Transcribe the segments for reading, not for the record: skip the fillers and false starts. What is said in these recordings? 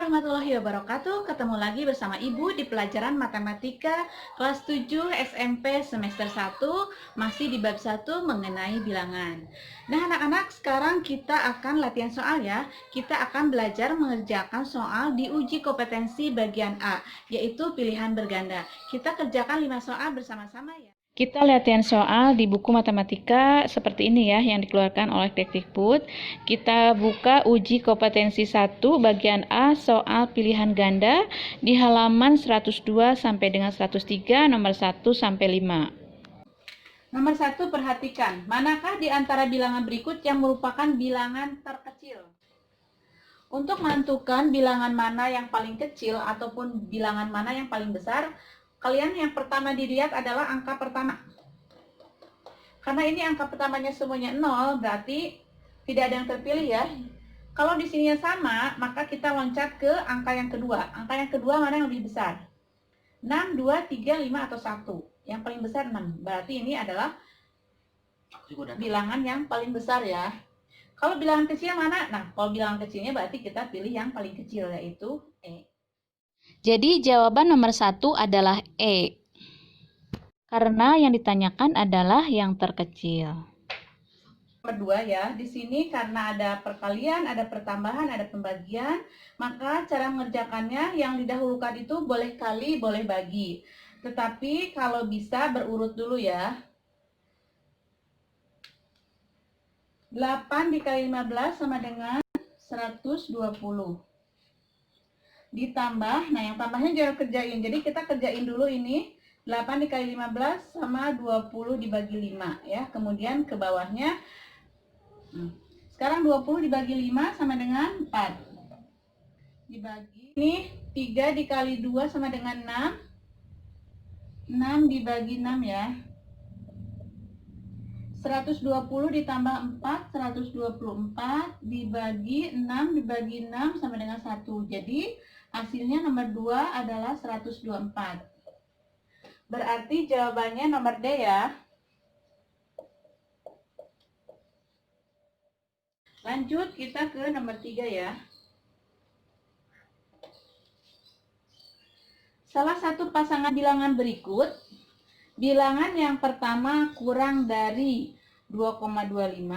Warahmatullahi wabarakatuh. Ketemu lagi bersama Ibu di pelajaran Matematika kelas 7 SMP semester 1, masih di bab 1 mengenai bilangan. Nah, anak-anak, sekarang kita akan latihan soal ya. Kita akan belajar mengerjakan soal di uji kompetensi bagian A, yaitu pilihan berganda. Kita kerjakan 5 soal bersama-sama ya. Kita latihan soal di buku matematika seperti ini ya, yang dikeluarkan oleh Kemdikbud. Kita buka uji kompetensi 1 bagian A soal pilihan ganda di halaman 102 sampai dengan 103, nomor 1 sampai 5. Nomor 1, perhatikan, manakah di antara bilangan berikut yang merupakan bilangan terkecil? Untuk menentukan bilangan mana yang paling kecil ataupun bilangan mana yang paling besar, kalian yang pertama dilihat adalah angka pertama. Karena ini angka pertamanya semuanya 0, berarti tidak ada yang terpilih ya. Kalau di sini sama, maka kita loncat ke angka yang kedua. Angka yang kedua mana yang lebih besar? 6, 2, 3, 5, atau 1? Yang paling besar 6. Berarti ini adalah bilangan yang paling besar ya. Kalau bilangan kecil mana? Nah, kalau bilangan kecilnya berarti kita pilih yang paling kecil, yaitu E. Jadi jawaban nomor 1 adalah E. Karena yang ditanyakan adalah yang terkecil. Nomor 2 ya, di sini karena ada perkalian, ada pertambahan, ada pembagian, maka cara mengerjakannya yang didahulukan itu boleh kali, boleh bagi. Tetapi kalau bisa berurut dulu ya. 8 dikali 15 sama dengan 120. Ditambah, nah yang tambahnya jangan kerjain. Jadi kita kerjain dulu ini. 8 dikali 15 sama 20 dibagi 5 ya. Kemudian ke bawahnya. Sekarang 20 dibagi 5 sama dengan 4. Dibagi ini 3 dikali 2 sama dengan 6. 6 dibagi 6 ya. 120 ditambah 4, 124 dibagi 6 dibagi 6 sama dengan 1. Jadi hasilnya nomor 2 adalah 124. Berarti jawabannya nomor D ya. Lanjut kita ke nomor 3 ya. Salah satu pasangan bilangan berikut, bilangan yang pertama kurang dari 2,25,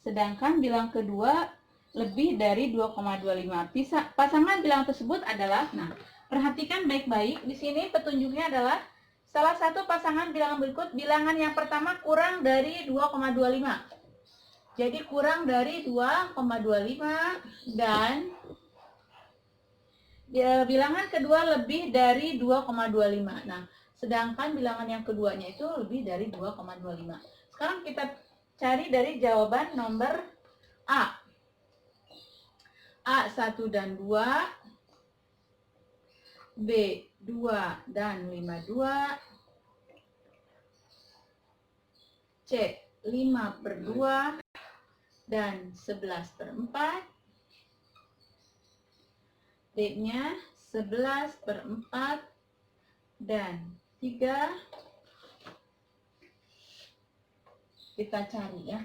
sedangkan bilangan kedua lebih dari 2,25. Pasangan bilangan tersebut adalah, nah, perhatikan baik-baik, di sini petunjuknya adalah salah satu pasangan bilangan berikut, bilangan yang pertama kurang dari 2,25. Jadi kurang dari 2,25 dan bilangan kedua lebih dari 2,25. Nah, sedangkan bilangan yang keduanya itu lebih dari 2,25. Sekarang kita cari dari jawaban nomor A. A 1 dan 2, B 2 dan 52, C 5/2 dan 11/4, D-nya 11/4 dan 3. Kita cari ya.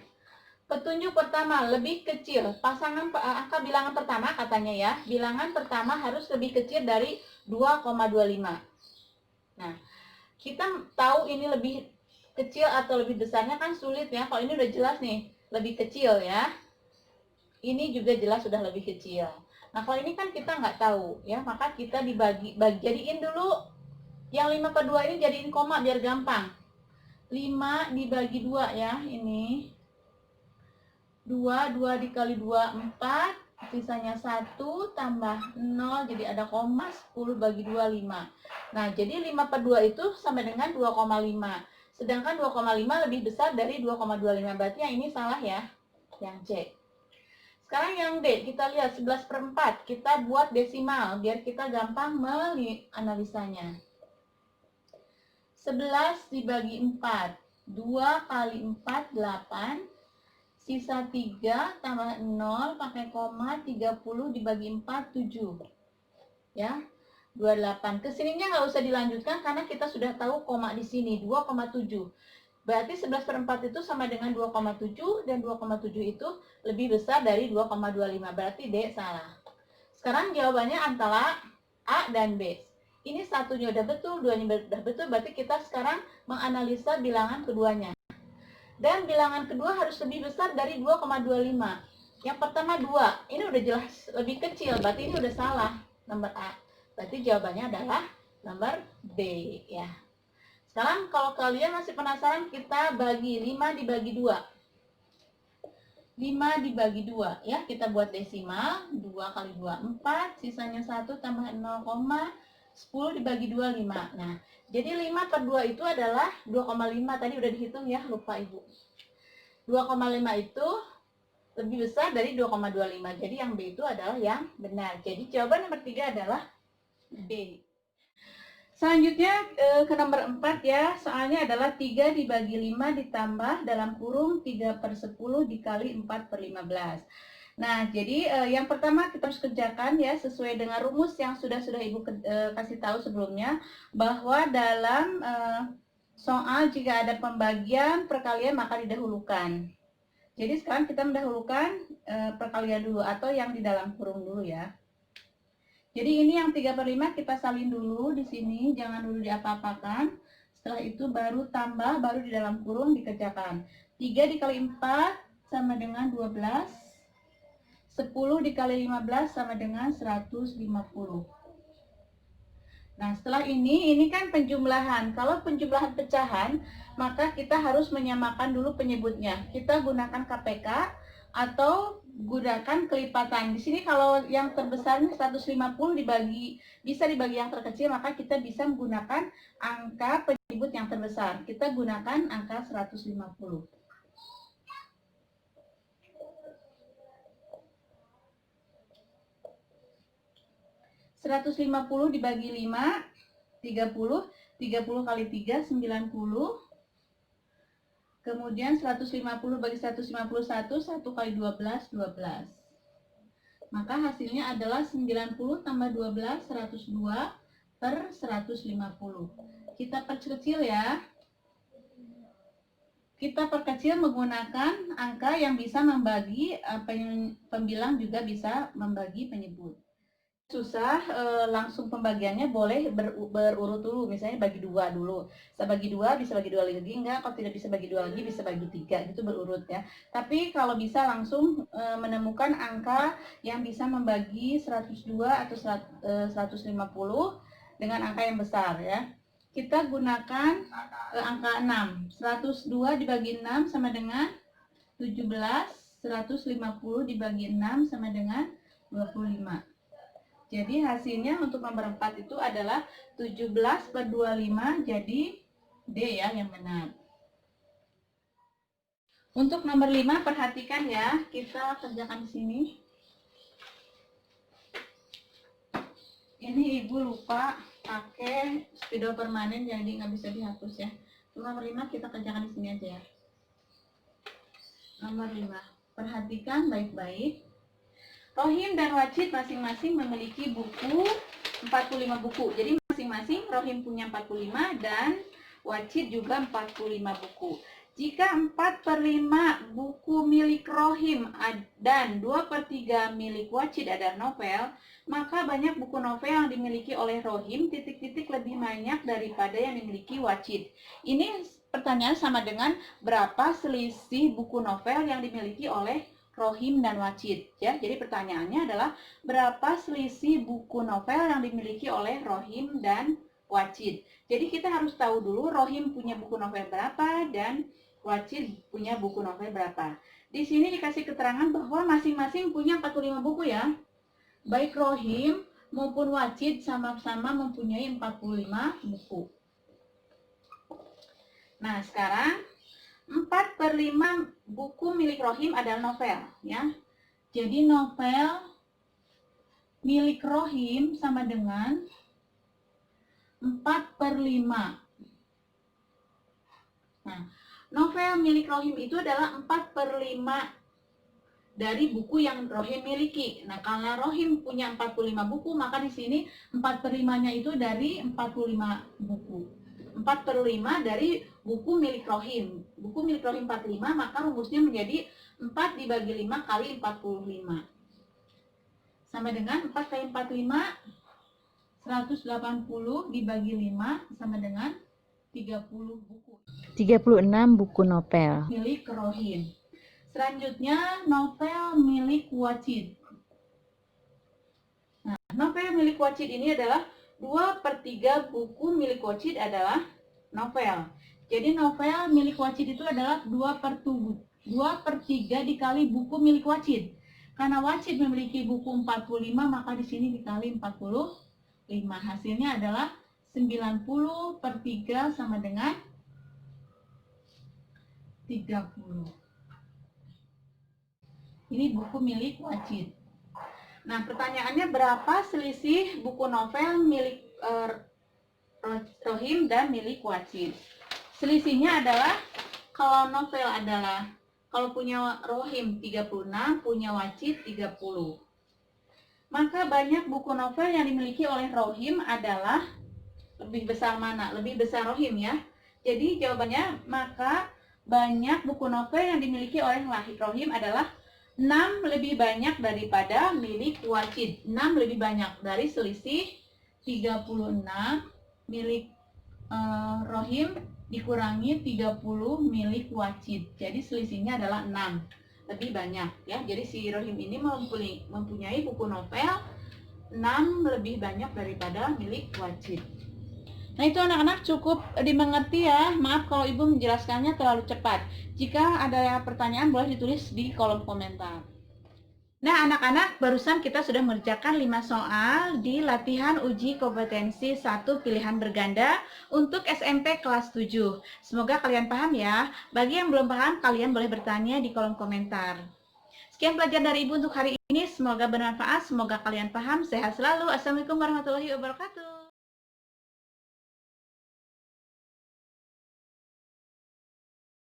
Petunjuk pertama lebih kecil. Pasangan angka bilangan pertama katanya ya. Bilangan pertama harus lebih kecil dari 2,25. Nah, kita tahu ini lebih kecil atau lebih besarnya kan sulit ya. Kalau ini udah jelas nih, lebih kecil ya. Ini juga jelas sudah lebih kecil. Nah, kalau ini kan kita nggak tahu ya, maka kita jadiin dulu yang 5/2 ini jadiin koma biar gampang. 5 dibagi 2 ya, ini 2 dikali 2 4, sisanya 1 tambah 0, jadi ada koma, 10 bagi 2 5. Nah, jadi 5/2 itu sama dengan 2,5. Sedangkan 2,5 lebih besar dari 2,25. Berarti yang ini salah ya, yang C. Sekarang yang D, kita lihat 11/4. Kita buat desimal biar kita gampang menganalisanya. 11 dibagi 4. 2 kali 4, 8. Sisa 3 tambah 0 pakai koma, 30 dibagi 4, 7. Ya, 28. Kesininya nggak usah dilanjutkan karena kita sudah tahu koma di sini, 2,7. Berarti 11/4 itu sama dengan 2,7 dan 2,7 itu lebih besar dari 2,25. Berarti D salah. Sekarang jawabannya antara A dan B. Ini satunya udah betul, duanya udah betul, berarti kita sekarang menganalisa bilangan keduanya. Dan bilangan kedua harus lebih besar dari 2,25. Yang pertama 2, ini udah jelas lebih kecil, berarti ini udah salah, nomor A. Berarti jawabannya adalah nomor B ya. Sekarang kalau kalian masih penasaran, kita bagi 5 dibagi 2. 5 dibagi 2 ya, kita buat desimal, 2 kali 2 4, sisanya 1 tambah 0, 10 dibagi 2 5. Nah, jadi 5 per 2 itu adalah 2,5, tadi udah dihitung ya, lupa Ibu. 2,5 itu lebih besar dari 2,25, jadi yang B itu adalah yang benar. Jadi jawaban nomor 3 adalah B. Selanjutnya ke nomor 4 ya, soalnya adalah 3 dibagi 5 ditambah dalam kurung 3 per 10 dikali 4 per 15. Nah, jadi yang pertama kita harus kerjakan ya, sesuai dengan rumus yang sudah Ibu kasih tahu sebelumnya, bahwa dalam soal jika ada pembagian perkalian maka didahulukan. Jadi sekarang kita mendahulukan perkalian dulu atau yang di dalam kurung dulu ya. Jadi ini yang 3 per 5 kita salin dulu di sini, jangan dulu diapa-apakan. Setelah itu baru tambah, baru di dalam kurung dikerjakan. 3 dikali 4 sama dengan 12. 10 dikali 15 sama dengan 150. Nah, setelah ini kan penjumlahan. Kalau penjumlahan pecahan, maka kita harus menyamakan dulu penyebutnya. Kita gunakan KPK atau gunakan kelipatan. Di sini kalau yang terbesarnya 150 bisa dibagi yang terkecil, maka kita bisa menggunakan angka penyebut yang terbesar. Kita gunakan angka 150. 150 dibagi 5, 30. 30 kali 3, 90. Kemudian 150 bagi 151, 1 kali 12, 12. Maka hasilnya adalah 90 tambah 12, 102 per 150. Kita perkecil ya. Kita perkecil menggunakan angka yang bisa membagi pembilang, juga bisa membagi penyebut. Susah langsung pembagiannya boleh berurut dulu, misalnya bagi 2 dulu. Bisa bagi 2, bisa bagi 2 lagi, enggak, kalau tidak bisa bagi 2 lagi bisa bagi 3, gitu berurut ya. Tapi kalau bisa langsung menemukan angka yang bisa membagi 102 atau 150 dengan angka yang besar ya. Kita gunakan angka 6. 102 dibagi 6 sama dengan 17, 150 dibagi 6 sama dengan 25. Jadi hasilnya untuk nomor 4 itu adalah 17 per 25, jadi D ya yang benar. Untuk nomor 5 perhatikan ya, kita kerjakan di sini. Ini Ibu lupa pakai spidol permanen, jadi nggak bisa dihapus ya. Nomor 5 kita kerjakan di sini aja ya. Nomor 5, perhatikan baik-baik. Rohim dan Wajid masing-masing memiliki buku 45 buku. Jadi masing-masing Rohim punya 45 dan Wajid juga 45 buku. Jika 4 per 5 buku milik Rohim dan 2 per 3 milik Wajid adalah novel, maka banyak buku novel yang dimiliki oleh Rohim titik-titik lebih banyak daripada yang dimiliki Wajid. Ini pertanyaan sama dengan berapa selisih buku novel yang dimiliki oleh Rohim dan Wajid ya. Jadi pertanyaannya adalah berapa selisih buku novel yang dimiliki oleh Rohim dan Wajid. Jadi kita harus tahu dulu Rohim punya buku novel berapa dan Wajid punya buku novel berapa. Di sini dikasih keterangan bahwa masing-masing punya 45 buku ya. Baik Rohim maupun Wajid sama-sama mempunyai 45 buku. Nah, sekarang 4 per 5 buku milik Rohim adalah novel ya. Jadi novel milik Rohim sama dengan 4 per 5. Nah, novel milik Rohim itu adalah 4 per 5 dari buku yang Rohim miliki. Nah, karena Rohim punya 45 buku, maka di sini 4 per 5-nya itu dari 45 buku. 4 per 5 dari buku milik Rohim. Buku milik Rohim 45, maka rumusnya menjadi 4 dibagi 5 kali 45. sama dengan 4 kali 45, 180 dibagi 5 sama dengan 30 buku. 36 buku novel. Milik Rohim. Selanjutnya novel milik Wajid. Nah, novel milik Wajid ini adalah 2/3 buku milik Wajid adalah novel. Jadi novel milik Wajid itu adalah 2/3 dikali buku milik Wajid. Karena Wajid memiliki buku 45, maka di sini dikali 45. Hasilnya adalah 90/3 sama dengan 30. Ini buku milik Wajid. Nah, pertanyaannya berapa selisih buku novel milik Rohim dan milik Wajid? Selisihnya adalah kalau novel adalah kalau punya Rohim 36, punya Wajid 30. Maka banyak buku novel yang dimiliki oleh Rohim adalah lebih besar mana? Lebih besar Rohim ya. Jadi jawabannya maka banyak buku novel yang dimiliki oleh Rohim adalah 6 lebih banyak daripada milik Wajid. 6 lebih banyak dari selisih 36 milik Rohim dikurangi 30 milik Wajid. Jadi selisihnya adalah 6 lebih banyak ya. Jadi si Rohim ini mempunyai buku novel 6 lebih banyak daripada milik Wajid. Nah, itu anak-anak cukup dimengerti ya. Maaf kalau Ibu menjelaskannya terlalu cepat. Jika ada pertanyaan boleh ditulis di kolom komentar. Nah, anak-anak, barusan kita sudah mengerjakan 5 soal di latihan uji kompetensi 1 pilihan berganda untuk SMP kelas 7. Semoga kalian paham ya. Bagi yang belum paham, kalian boleh bertanya di kolom komentar. Sekian pelajaran dari Ibu untuk hari ini. Semoga bermanfaat, semoga kalian paham. Sehat selalu. Assalamualaikum warahmatullahi wabarakatuh.